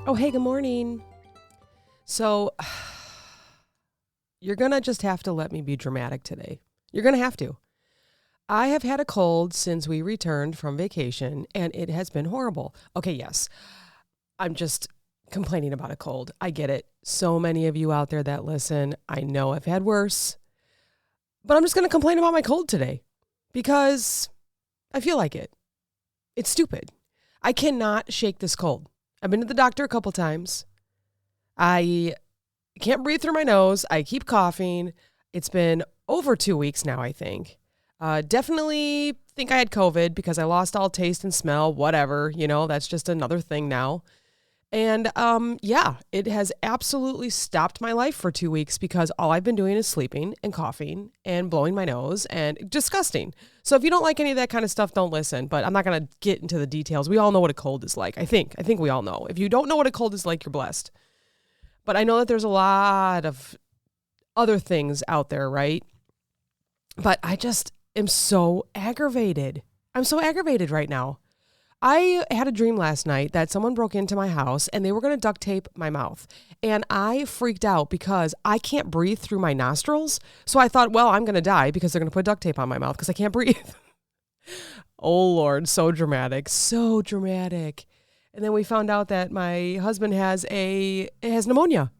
Oh, hey, good morning. So, you're going to just have to let me be dramatic today. You're going to have to. I have had a cold since we returned from vacation, and it has been horrible. Okay, yes, I'm just complaining about a cold. I get it. So many of you out there that listen, I know I've had worse, but I'm just going to complain about my cold today because I feel like it. It's stupid. I cannot shake this cold. I've been to the doctor a couple times. I can't breathe through my nose. I keep coughing. It's been over 2 weeks now, I think. Definitely think I had COVID because I lost all taste and smell, whatever. That's just another thing now. And yeah, it has absolutely stopped my life for 2 weeks because all I've been doing is sleeping and coughing and blowing my nose and disgusting. So if you don't like any of that kind of stuff, don't listen. But I'm not going to get into the details. We all know what a cold is like. I think we all know. If you don't know what a cold is like, you're blessed. But I know that there's a lot of other things out there, right? But I just am so aggravated. I'm so aggravated right now. I had a dream last night that someone broke into my house and they were going to duct tape my mouth. And I freaked out because I can't breathe through my nostrils. So I thought, well, I'm going to die because they're going to put duct tape on my mouth because I can't breathe. Oh, Lord, so dramatic, so dramatic. And then we found out that my husband has pneumonia.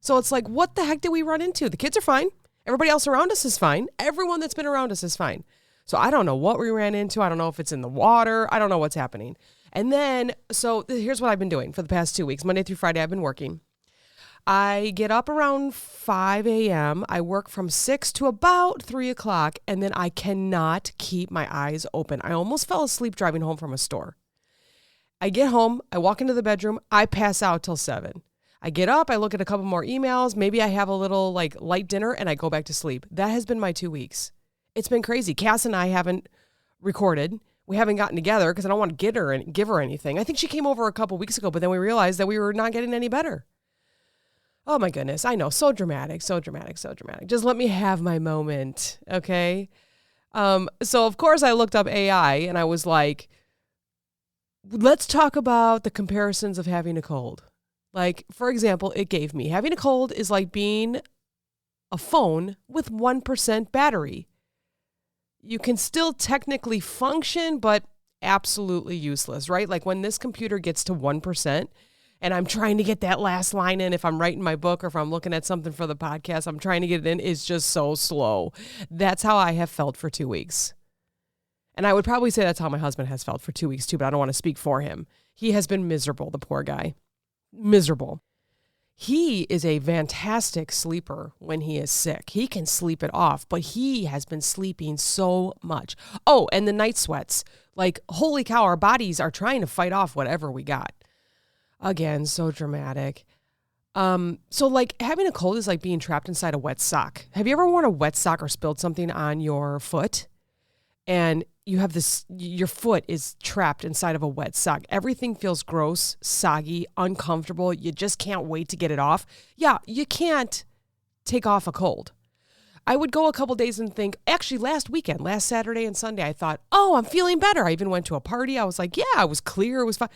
So it's like, what the heck did we run into? The kids are fine. Everybody else around us is fine. Everyone that's been around us is fine. So I don't know what we ran into. I don't know if it's in the water. I don't know what's happening. And then, so here's what I've been doing for the past 2 weeks. Monday through Friday, I've been working. I get up around 5 a.m. I work from 6 to about 3 o'clock, and then I cannot keep my eyes open. I almost fell asleep driving home from a store. I get home, I walk into the bedroom, I pass out till 7. I get up, I look at a couple more emails, maybe I have a little light dinner, and I go back to sleep. That has been my 2 weeks. It's been crazy. Cass and I haven't recorded. We haven't gotten together because I don't want to give her anything. I think she came over a couple weeks ago, but then we realized that we were not getting any better. Oh my goodness. I know. So dramatic, so dramatic, so dramatic. Just let me have my moment. Okay. So of course I looked up AI and I was like, let's talk about the comparisons of having a cold. Like, for example, it gave me having a cold is like being a phone with 1% battery. You can still technically function, but absolutely useless, right? Like when this computer gets to 1% and I'm trying to get that last line in, if I'm writing my book or if I'm looking at something for the podcast, I'm trying to get it in, it's just so slow. That's how I have felt for 2 weeks. And I would probably say that's how my husband has felt for 2 weeks too, but I don't want to speak for him. He has been miserable, the poor guy. Miserable. He is a fantastic sleeper when he is sick. He can sleep it off, but he has been sleeping so much. Oh, and the night sweats. Like, holy cow, our bodies are trying to fight off whatever we got. Again, so dramatic. So like having a cold is like being trapped inside a wet sock. Have you ever worn a wet sock or spilled something on your foot? And you have your foot is trapped inside of a wet sock. Everything feels gross, soggy, uncomfortable. You just can't wait to get it off. Yeah, you can't take off a cold. I would go a couple days and think, actually last Saturday and Sunday, I thought, oh, I'm feeling better. I even went to a party. I was like, yeah, I was clear. It was fine.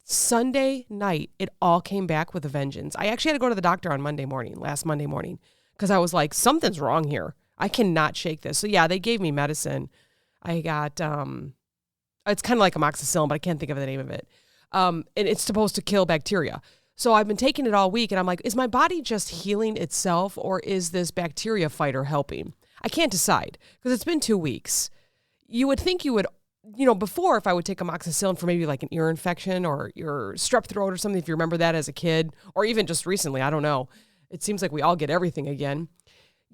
Sunday night, it all came back with a vengeance. I actually had to go to the doctor on last Monday morning, because I was like, something's wrong here. I cannot shake this. So yeah, they gave me medicine. I got, it's kind of like amoxicillin, but I can't think of the name of it. And it's supposed to kill bacteria. So I've been taking it all week and I'm like, is my body just healing itself or is this bacteria fighter helping? I can't decide because it's been 2 weeks. You would think you would, before if I would take amoxicillin for maybe like an ear infection or your strep throat or something, if you remember that as a kid, or even just recently, I don't know. It seems like we all get everything again.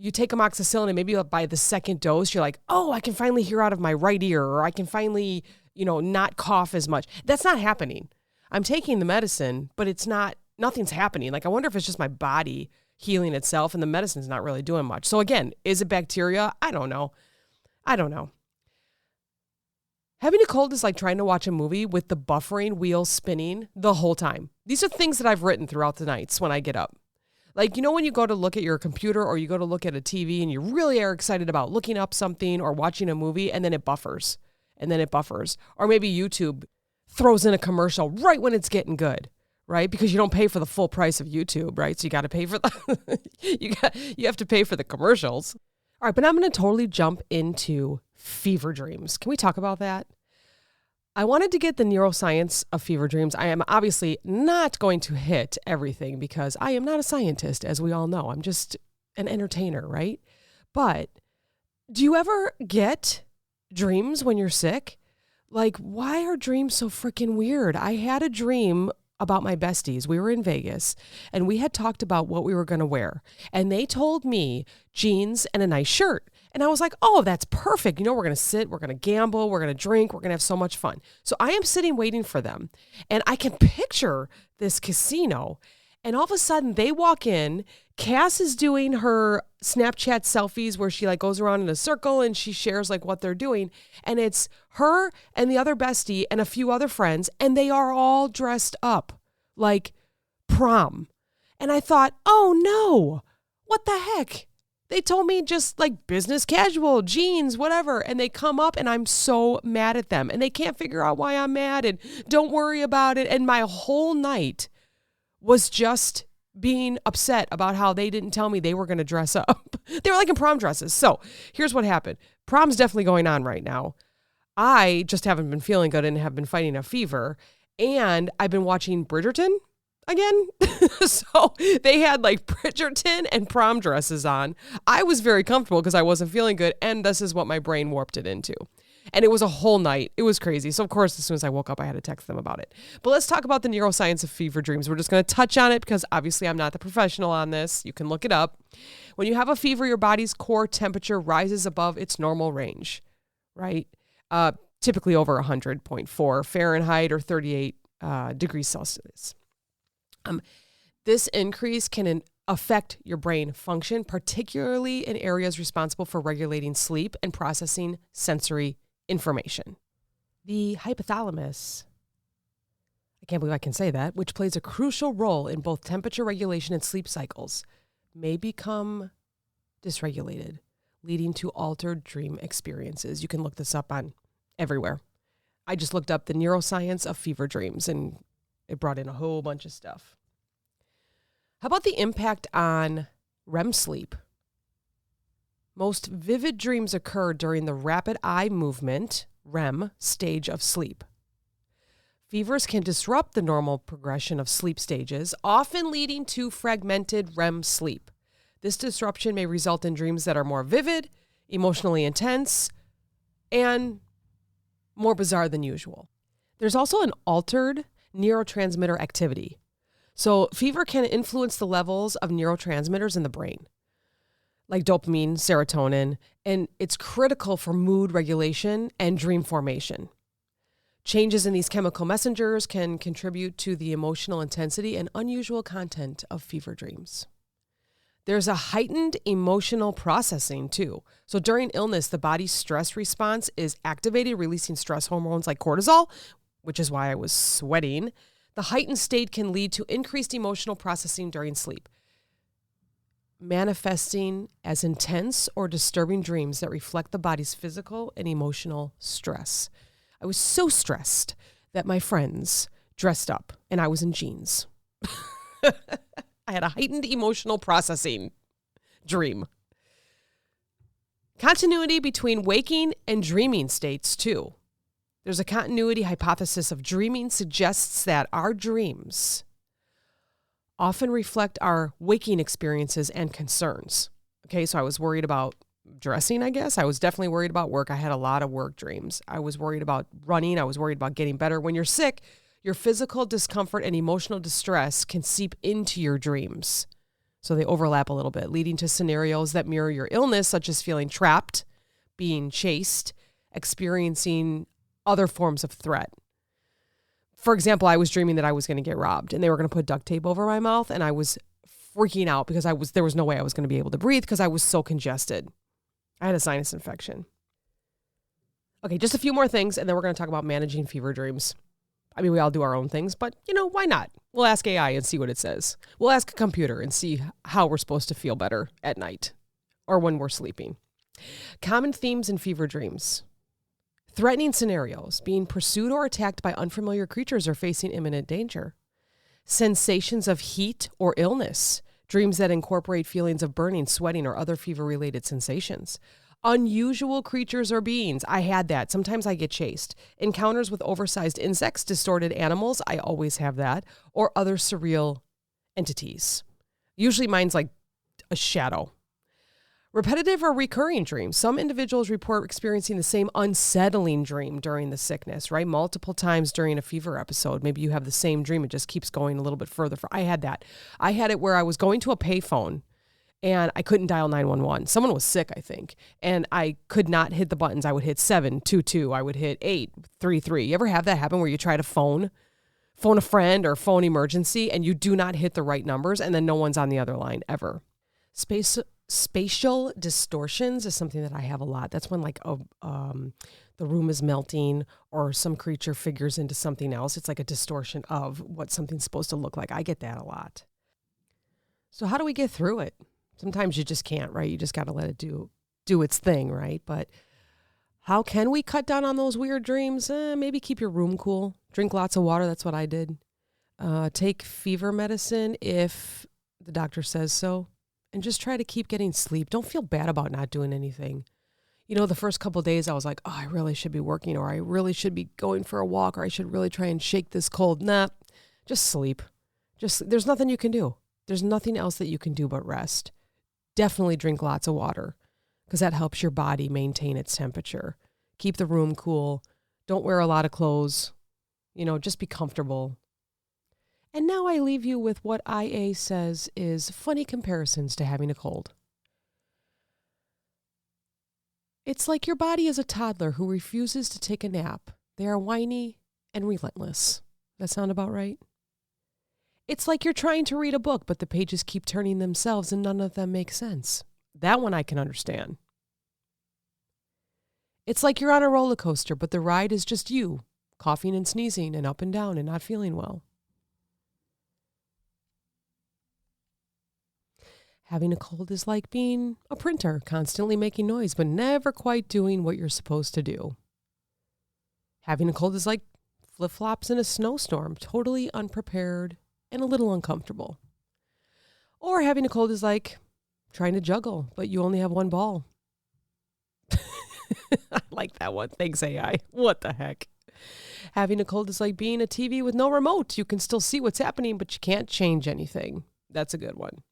You take amoxicillin and maybe by the second dose, you're like, oh, I can finally hear out of my right ear, or I can finally, not cough as much. That's not happening. I'm taking the medicine, but nothing's happening. Like, I wonder if it's just my body healing itself and the medicine's not really doing much. So again, is it bacteria? I don't know. Having a cold is like trying to watch a movie with the buffering wheel spinning the whole time. These are things that I've written throughout the nights when I get up. Like, when you go to look at your computer or you go to look at a TV and you really are excited about looking up something or watching a movie and then it buffers and then it buffers. Or maybe YouTube throws in a commercial right when it's getting good, right? Because you don't pay for the full price of YouTube, right? So you got to pay for the you have to pay for the commercials. All right, but I'm going to totally jump into fever dreams. Can we talk about that? I wanted to get the neuroscience of fever dreams. I am obviously not going to hit everything because I am not a scientist, as we all know. I'm just an entertainer, right? But do you ever get dreams when you're sick? Like, why are dreams so freaking weird? I had a dream about my besties. We were in Vegas and we had talked about what we were going to wear. And they told me jeans and a nice shirt. And I was like, oh, that's perfect. You know, we're going to sit, we're going to gamble, we're going to drink, we're going to have so much fun. So I am sitting waiting for them. And I can picture this casino. And all of a sudden they walk in. Cass is doing her Snapchat selfies where she like goes around in a circle and she shares like what they're doing. And it's her and the other bestie and a few other friends. And they are all dressed up like prom. And I thought, oh no, what the heck? They told me just like business casual, jeans, whatever. And they come up and I'm so mad at them. And they can't figure out why I'm mad and don't worry about it. And my whole night was just being upset about how they didn't tell me they were going to dress up. They were like in prom dresses. So here's what happened. Prom's definitely going on right now. I just haven't been feeling good and have been fighting a fever. And I've been watching Bridgerton again. So they had like Bridgerton and prom dresses on. I was very comfortable because I wasn't feeling good. And this is what my brain warped it into. And it was a whole night. It was crazy. So, of course, as soon as I woke up, I had to text them about it. But let's talk about the neuroscience of fever dreams. We're just going to touch on it because obviously I'm not the professional on this. You can look it up. When you have a fever, your body's core temperature rises above its normal range, right? Typically over 100.4 Fahrenheit or 38 degrees Celsius. This increase can affect your brain function, particularly in areas responsible for regulating sleep and processing sensory information. The hypothalamus, I can't believe I can say that, which plays a crucial role in both temperature regulation and sleep cycles, may become dysregulated, leading to altered dream experiences. You can look this up on everywhere. I just looked up the neuroscience of fever dreams and it brought in a whole bunch of stuff. How about the impact on REM sleep? Most vivid dreams occur during the rapid eye movement, REM, stage of sleep. Fevers can disrupt the normal progression of sleep stages, often leading to fragmented REM sleep. This disruption may result in dreams that are more vivid, emotionally intense, and more bizarre than usual. There's also an altered neurotransmitter activity. So fever can influence the levels of neurotransmitters in the brain, like dopamine, serotonin, and it's critical for mood regulation and dream formation. Changes in these chemical messengers can contribute to the emotional intensity and unusual content of fever dreams. There's a heightened emotional processing too. So during illness, the body's stress response is activated, releasing stress hormones like cortisol, which is why I was sweating. The heightened state can lead to increased emotional processing during sleep, manifesting as intense or disturbing dreams that reflect the body's physical and emotional stress. I was so stressed that my friends dressed up and I was in jeans. I had a heightened emotional processing dream. Continuity between waking and dreaming states too. There's a continuity hypothesis of dreaming suggests that our dreams often reflect our waking experiences and concerns. Okay, so I was worried about dressing, I guess. I was definitely worried about work. I had a lot of work dreams. I was worried about running. I was worried about getting better. When you're sick, your physical discomfort and emotional distress can seep into your dreams. So they overlap a little bit, leading to scenarios that mirror your illness, such as feeling trapped, being chased, experiencing other forms of threat. For example, I was dreaming that I was going to get robbed and they were going to put duct tape over my mouth and I was freaking out because there was no way I was going to be able to breathe because I was so congested. I had a sinus infection. Okay, just a few more things and then we're going to talk about managing fever dreams. I mean, we all do our own things, but why not? We'll ask AI and see what it says. We'll ask a computer and see how we're supposed to feel better at night or when we're sleeping. Common themes in fever dreams. Threatening scenarios, being pursued or attacked by unfamiliar creatures or facing imminent danger. sensations of heat or illness, dreams that incorporate feelings of burning, sweating, or other fever-related sensations. Unusual creatures or beings. I had that. Sometimes I get chased. Encounters with oversized insects, distorted animals. I always have that. Or other surreal entities. Usually mine's like a shadow. Repetitive or recurring dreams. Some individuals report experiencing the same unsettling dream during the sickness, right? Multiple times during a fever episode. Maybe you have the same dream. It just keeps going a little bit further. I had that. I had it where I was going to a payphone and I couldn't dial 911. Someone was sick, I think, and I could not hit the buttons. I would hit 722. I would hit 833. You ever have that happen where you try to phone a friend or phone emergency and you do not hit the right numbers and then no one's on the other line ever? Spatial distortions is something that I have a lot. That's when like the room is melting or some creature figures into something else. It's like a distortion of what something's supposed to look like. I get that a lot. So how do we get through it? Sometimes you just can't, right? You just got to let it do its thing, right? But how can we cut down on those weird dreams? Maybe keep your room cool. Drink lots of water. That's what I did. Take fever medicine if the doctor says so. And just try to keep getting sleep. Don't feel bad about not doing anything. You know, the first couple of days I was like, oh, I really should be working, or I really should be going for a walk, or I should really try and shake this cold. Nah, just sleep. There's nothing you can do. There's nothing else that you can do but rest. Definitely drink lots of water because that helps your body maintain its temperature. Keep the room cool. Don't wear a lot of clothes. You know, just be comfortable. And now I leave you with what IA says is funny comparisons to having a cold. It's like your body is a toddler who refuses to take a nap. They are whiny and relentless. That sound about right? It's like you're trying to read a book, but the pages keep turning themselves and none of them make sense. That one I can understand. It's like you're on a roller coaster, but the ride is just you, coughing and sneezing and up and down and not feeling well. Having a cold is like being a printer, constantly making noise, but never quite doing what you're supposed to do. Having a cold is like flip-flops in a snowstorm, totally unprepared and a little uncomfortable. Or having a cold is like trying to juggle, but you only have one ball. I like that one. Thanks, AI. What the heck? Having a cold is like being a TV with no remote. You can still see what's happening, but you can't change anything. That's a good one.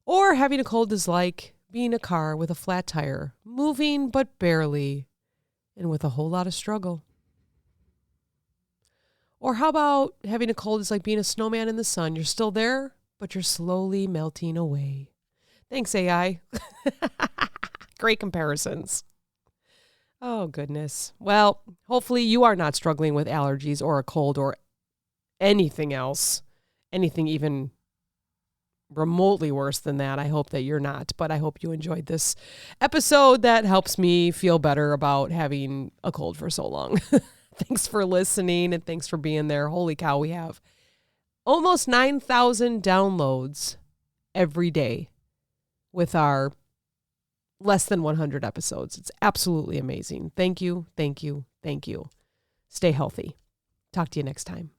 Or having a cold is like being a car with a flat tire, moving but barely, and with a whole lot of struggle. Or how about having a cold is like being a snowman in the sun. You're still there, but you're slowly melting away. Thanks, AI. Great comparisons. Oh, goodness. Well, hopefully you are not struggling with allergies or a cold or anything else, anything even remotely worse than that. I hope that you're not, but I hope you enjoyed this episode that helps me feel better about having a cold for so long. Thanks for listening and thanks for being there. Holy cow, we have almost 9,000 downloads every day with our less than 100 episodes. It's absolutely amazing. Thank you, thank you, thank you. Stay healthy. Talk to you next time.